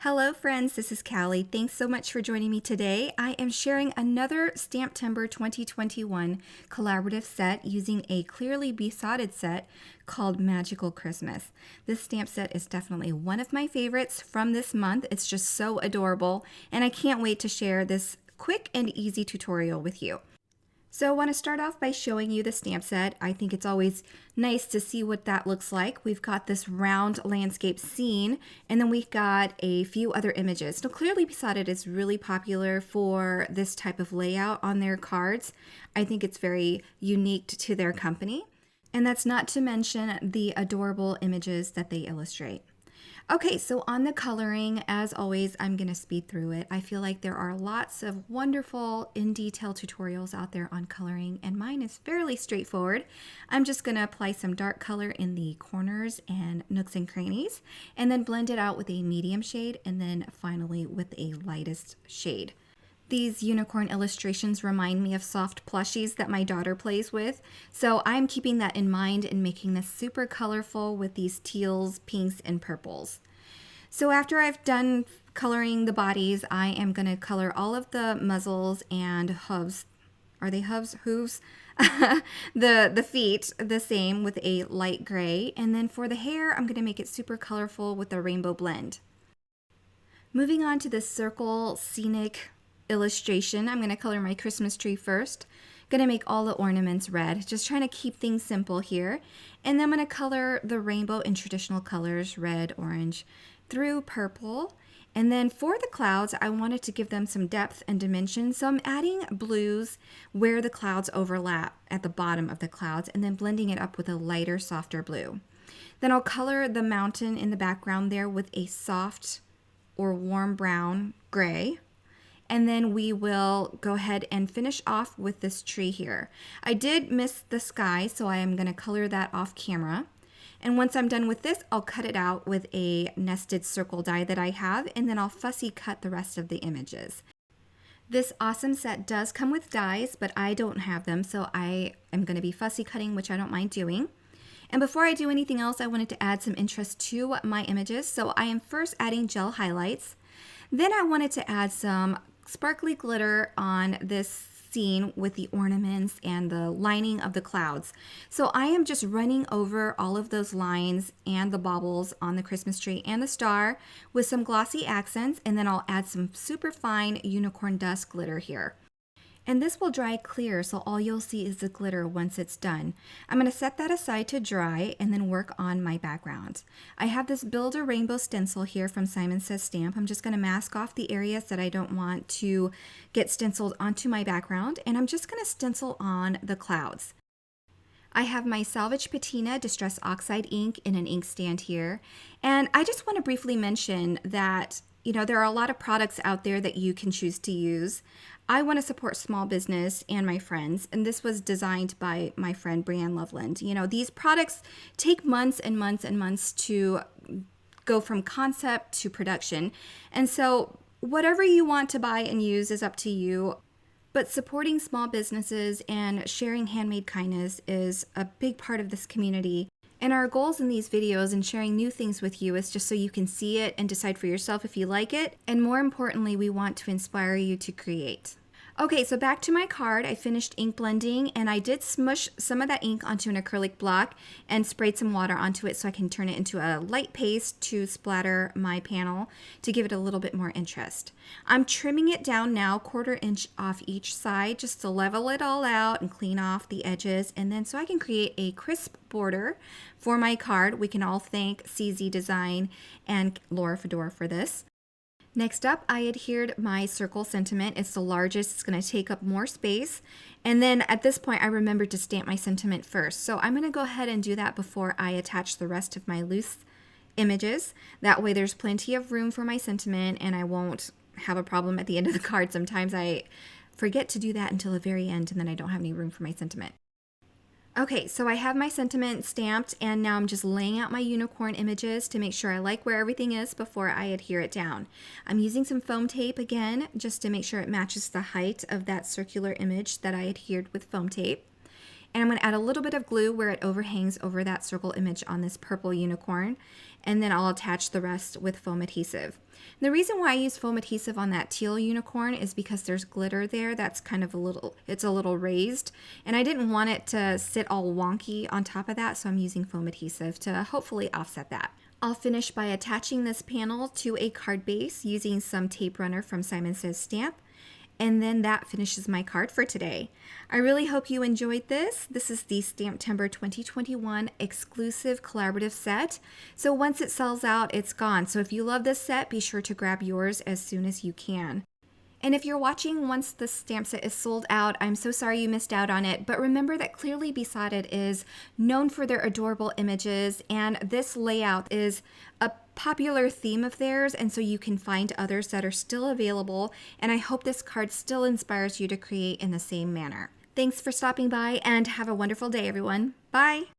Hello friends, this is Callie. Thanks so much for joining me today. I am sharing another STAMPtember 2021 collaborative set using a clearly besotted set called Magical Christmas. This stamp set is definitely one of my favorites from this month. It's just so adorable and I can't wait to share this quick and easy tutorial with you. So I want to start off by showing you the stamp set. I think it's always nice to see what that looks like. We've got this round landscape scene, and then we've got a few other images. Now, Clearly Besotted is really popular for this type of layout on their cards. I think it's very unique to their company, and that's not to mention the adorable images that they illustrate. Okay, so on the coloring, as always, I'm going to speed through it. I feel like there are lots of wonderful in-detail tutorials out there on coloring, and mine is fairly straightforward. I'm just going to apply some dark color in the corners and nooks and crannies, and then blend it out with a medium shade, and then finally with a lightest shade. These unicorn illustrations remind me of soft plushies that my daughter plays with, so I'm keeping that in mind and making this super colorful with these teals, pinks, and purples. So after I've done coloring the bodies, I am going to color all of the muzzles and hooves. Are they hooves? Hooves? the feet the same with a light gray, and then for the hair, I'm going to make it super colorful with a rainbow blend. Moving on to the circle scenic illustration, I'm going to color my Christmas tree first. Going to make all the ornaments red, just trying to keep things simple here. And then I'm going to color the rainbow in traditional colors, red, orange, through purple. And then for the clouds, I wanted to give them some depth and dimension, so I'm adding blues where the clouds overlap at the bottom of the clouds, and then blending it up with a lighter, softer blue. Then I'll color the mountain in the background there with a soft or warm brown gray. And then we will go ahead and finish off with this tree here. I did miss the sky, so I am going to color that off camera. And once I'm done with this, I'll cut it out with a nested circle die that I have, and then I'll fussy cut the rest of the images. This awesome set does come with dies, but I don't have them, so I am going to be fussy cutting, which I don't mind doing. And before I do anything else, I wanted to add some interest to my images, so I am first adding gel highlights. Then I wanted to add some sparkly glitter on this scene with the ornaments and the lining of the clouds. So I am just running over all of those lines and the baubles on the Christmas tree and the star with some glossy accents, and then I'll add some super fine unicorn dust glitter here. And this will dry clear, so all you'll see is the glitter once it's done. I'm going to set that aside to dry and then work on my background. I have this Build a Rainbow stencil here from Simon Says Stamp. I'm just going to mask off the areas that I don't want to get stenciled onto my background, and I'm just going to stencil on the clouds. I have my Salvage Patina Distress Oxide ink in an ink stand here, and I just want to briefly mention that there are a lot of products out there that you can choose to use. I want to support small business and my friends, and this was designed by my friend Brianne Loveland. These products take months and months and months to go from concept to production, and so whatever you want to buy and use is up to you. But supporting small businesses and sharing handmade kindness is a big part of this community. And our goals in these videos and sharing new things with you is just so you can see it and decide for yourself if you like it. And more importantly, we want to inspire you to create. Okay, so back to my card. I finished ink blending, and I did smush some of that ink onto an acrylic block and sprayed some water onto it so I can turn it into a light paste to splatter my panel to give it a little bit more interest. I'm trimming it down now, 1/4 inch off each side, just to level it all out and clean off the edges, and then so I can create a crisp border for my card. We can all thank CZ Design and Laura Fedor for this. Next up, I adhered my circle sentiment. It's the largest, it's going to take up more space. And then at this point, I remembered to stamp my sentiment first. So I'm going to go ahead and do that before I attach the rest of my loose images. That way there's plenty of room for my sentiment and I won't have a problem at the end of the card. Sometimes I forget to do that until the very end and then I don't have any room for my sentiment. Okay, so I have my sentiment stamped, and now I'm just laying out my unicorn images to make sure I like where everything is before I adhere it down. I'm using some foam tape again, just to make sure it matches the height of that circular image that I adhered with foam tape. And I'm going to add a little bit of glue where it overhangs over that circle image on this purple unicorn. and then I'll attach the rest with foam adhesive. The reason why I use foam adhesive on that teal unicorn is because there's glitter there that's kind of it's a little raised, and I didn't want it to sit all wonky on top of that, so I'm using foam adhesive to hopefully offset that. I'll finish by attaching this panel to a card base using some tape runner from Simon Says Stamp. And then that finishes my card for today. I really hope you enjoyed this. This is the STAMPtember 2021 exclusive collaborative set. So once it sells out, it's gone. So if you love this set, be sure to grab yours as soon as you can. And if you're watching once the stamp set is sold out, I'm so sorry you missed out on it, but remember that Clearly Besotted is known for their adorable images, and this layout is a popular theme of theirs, and so you can find others that are still available, and I hope this card still inspires you to create in the same manner. Thanks for stopping by, and have a wonderful day, everyone. Bye!